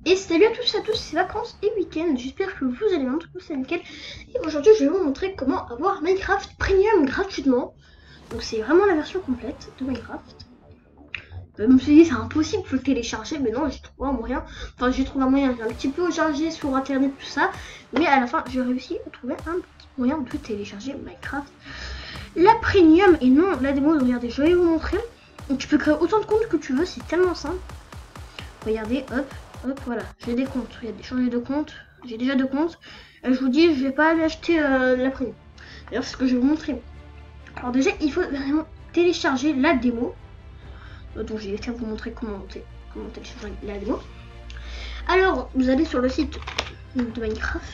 Et salut à tous et à tous, c'est vacances et week-end, j'espère que vous allez bien, en tout cas c'est nickel. Et aujourd'hui je vais vous montrer comment avoir Minecraft Premium gratuitement. Donc c'est vraiment la version complète de Minecraft. Je me suis dit c'est impossible, il faut le télécharger, mais non, j'ai trouvé un moyen. Enfin j'ai trouvé un moyen, j'ai un petit peu chargé sur internet tout ça. Mais à la fin j'ai réussi à trouver un petit moyen de télécharger Minecraft. La Premium et non la démo, regardez, je vais vous montrer. Donc tu peux créer autant de comptes que tu veux, c'est tellement simple. Regardez, hop. Hop, voilà, j'ai des comptes. Regardez, changer de compte. J'ai déjà 2 comptes. Je vous dis, je vais pas aller acheter la premium. D'ailleurs, c'est ce que je vais vous montrer. Alors déjà, il faut vraiment télécharger la démo. Donc, je vais vous montrer comment télécharger la démo. Alors, vous allez sur le site de Minecraft.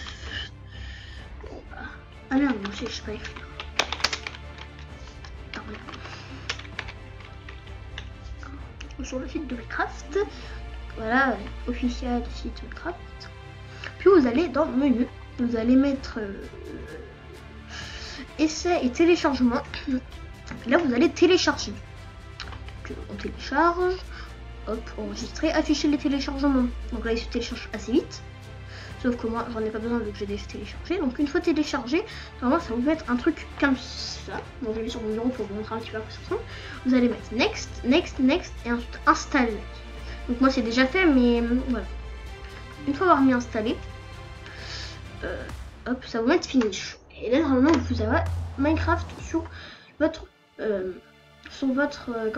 Ah merde, je sais pas écrire. Sur le site de Minecraft. Voilà, officiel site Minecraft. Puis vous allez dans le menu, vous allez mettre essai et téléchargement. Et là vous allez télécharger. Donc, on télécharge, hop, enregistrer, afficher les téléchargements. Donc là il se télécharge assez vite. Sauf que moi j'en ai pas besoin vu que j'ai déjà téléchargé. Donc une fois téléchargé, normalement ça va vous mettre un truc comme ça. Donc je vais sur mon bureau pour vous montrer un petit peu à quoi ça ressemble. Vous allez mettre next, next, next et ensuite installer. Donc moi c'est déjà fait, mais voilà. Une fois avoir mis installé, hop, ça va mettre finish. Et là normalement vous avez Minecraft sur votre comment ça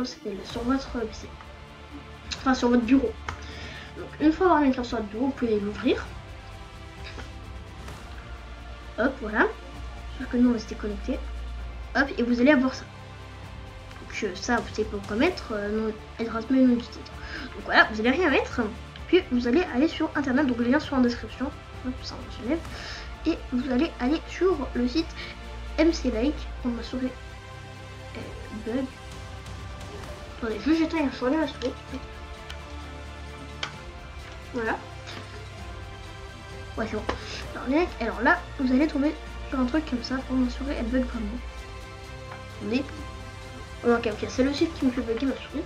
s'appelle, sur votre PC. Enfin sur votre bureau. Donc une fois avoir Minecraft sur votre bureau, vous pouvez l'ouvrir. Hop, voilà. Sauf que nous on va rester connecté. Hop, et vous allez avoir ça. Donc ça vous savez pas quoi mettre, adresse mail, nom du titre. Donc voilà, vous allez rien mettre. Puis vous allez aller sur internet, donc le lien sur en description. Hop, ça on se lève. Et vous allez aller sur le site MC Like. On va sauver bug. Attendez, je vais jeter un sur ma souris. Voilà. Ouais, c'est bon. Alors là, vous allez tomber sur un truc comme ça. Pour m'assurer, elle bug vraiment. Attendez. Ok, c'est le site qui me fait bugger ma souris.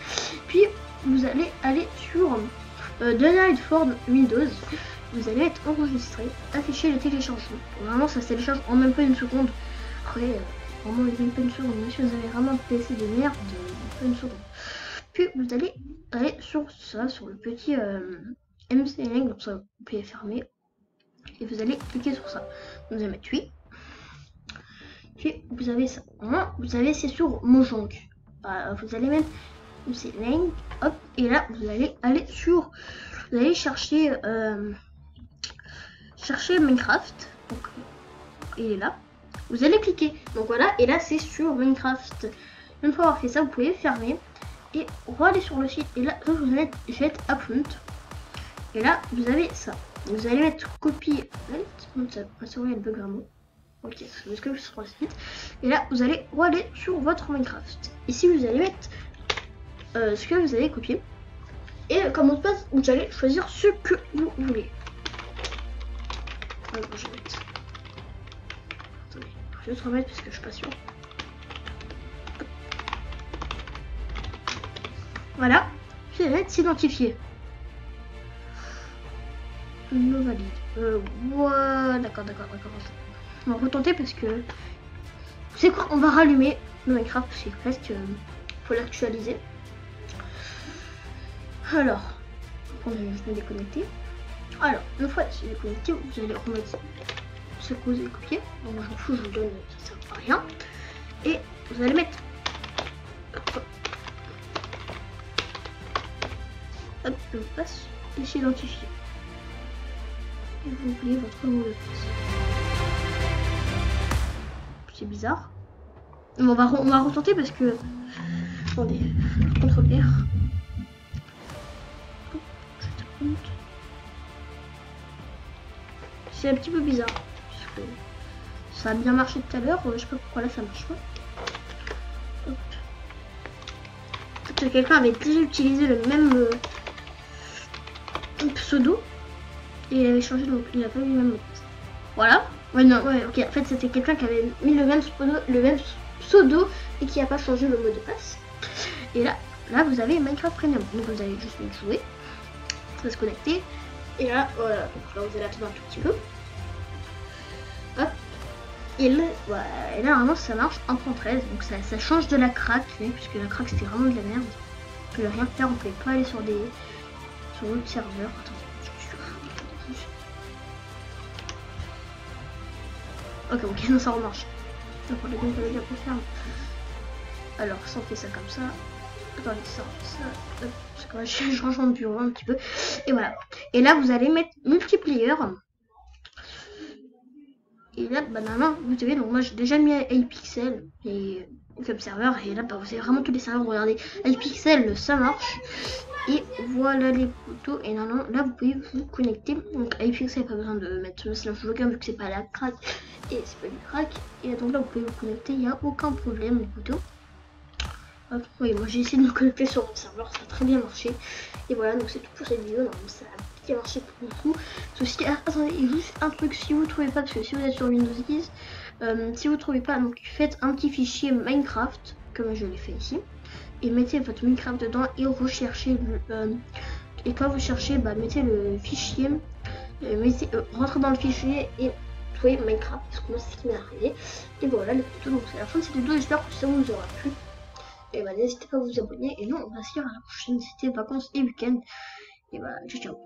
Puis vous allez aller sur Donald Ford Windows. Vous allez être enregistré, afficher le téléchargement. Vraiment, ça se télécharge en même pas une seconde. Après, vraiment, même pas une seconde. Mais si vous avez vraiment un PC de merde, pas une seconde. Puis vous allez aller sur ça, sur le petit MC Link. Donc ça, vous pouvez fermer. Et vous allez cliquer sur ça. Vous allez mettre oui. Puis vous avez ça. Vous avez c'est sur Mojang. Vous allez mettre c'est link, hop, et là vous allez aller sur, vous allez chercher Minecraft. Donc il est là. Vous allez cliquer. Donc voilà, et là c'est sur Minecraft. Une fois avoir fait ça, vous pouvez fermer et aller sur le site. Et là vous allez mettre get account. Et là vous avez ça. Vous allez mettre copie. Ma souris elle bug vraiment. Ok, parce que je suis sur le site. Et là, vous allez aller sur votre Minecraft. Ici, vous allez mettre ce que vous avez copié. Et comme mot de passe, vous allez choisir ce que vous voulez. Alors, je vais mettre. Attendez, je vais juste remettre parce que je suis pas sûre. Voilà. Puis, elle va être s'identifier. Me valide. Ouais, d'accord. On va retenter parce que c'est quoi, on va rallumer le Minecraft parce que presque faut l'actualiser. Alors je vais déconnecter. Alors une fois c'est déconnecté, vous allez remettre ce que vous avez copié. Donc moi je m'en fous, je vous donne, ça sert à rien. Et vous allez mettre hop, le passe et s'identifier. Et vous oubliez votre mot de passe. C'est bizarre. Mais on va retenter parce que. Attendez, CTRL R. C'est un petit peu bizarre. Parce que ça a bien marché tout à l'heure. Je sais pas pourquoi là ça marche pas. Hop. Peut-être que quelqu'un avait déjà utilisé le même pseudo. Et il avait changé, donc il a pas eu le même mot. Voilà. Ouais, non, ouais, ok. En fait, c'était quelqu'un qui avait mis le même pseudo et qui n'a pas changé le mot de passe. Et là, vous avez Minecraft Premium. Donc, vous allez juste mettre jouer. Ça va se connecter. Et là, voilà, donc là vous allez attendre un tout petit peu. Hop. Et là, voilà, et là normalement ça marche 1.13, donc ça change de la crack, puisque la crack c'était vraiment de la merde. On pouvait rien faire, on pouvait pas aller sur l'autre serveur. Attends, ok, non, ça remarche. Donc on va déjà pour faire. Alors ça on fait ça comme ça. Attendez, ça on fait ça. Hop, parce que moi, je range mon bureau un petit peu. Et voilà. Et là vous allez mettre multiplayer. Et là, bah normalement, vous savez, donc moi j'ai déjà mis iPixel et comme serveur. Et là, bah, vous avez vraiment tous les serveurs. Regardez, iPixel, ça marche. Et voilà les photos. Et non, là vous pouvez vous connecter. Donc iPixel, pas besoin de mettre slash login vu que c'est pas la crack et c'est pas du crack. Et donc là vous pouvez vous connecter, il n'y a aucun problème les photos. Hop, oui, moi j'ai essayé de me connecter sur mon serveur, ça a très bien marché. Et voilà, donc c'est tout pour cette vidéo. Normalement ça a bien marché pour beaucoup. Ceci, attendez, juste un truc, si vous trouvez pas, parce que si vous êtes sur Windows 10, si vous trouvez pas, donc faites un petit fichier Minecraft, comme je l'ai fait ici. Et mettez votre Minecraft dedans et recherchez et quand vous cherchez, bah, mettez le fichier, rentrez dans le fichier et trouvez Minecraft, parce que moi c'est ce qui m'est arrivé. Et voilà les photos, donc c'est la fin de cette vidéo, j'espère que ça vous aura plu. Et bah n'hésitez pas à vous abonner et nous on va se dire à la prochaine, c'était vacances et week-end. Et bah ciao ciao.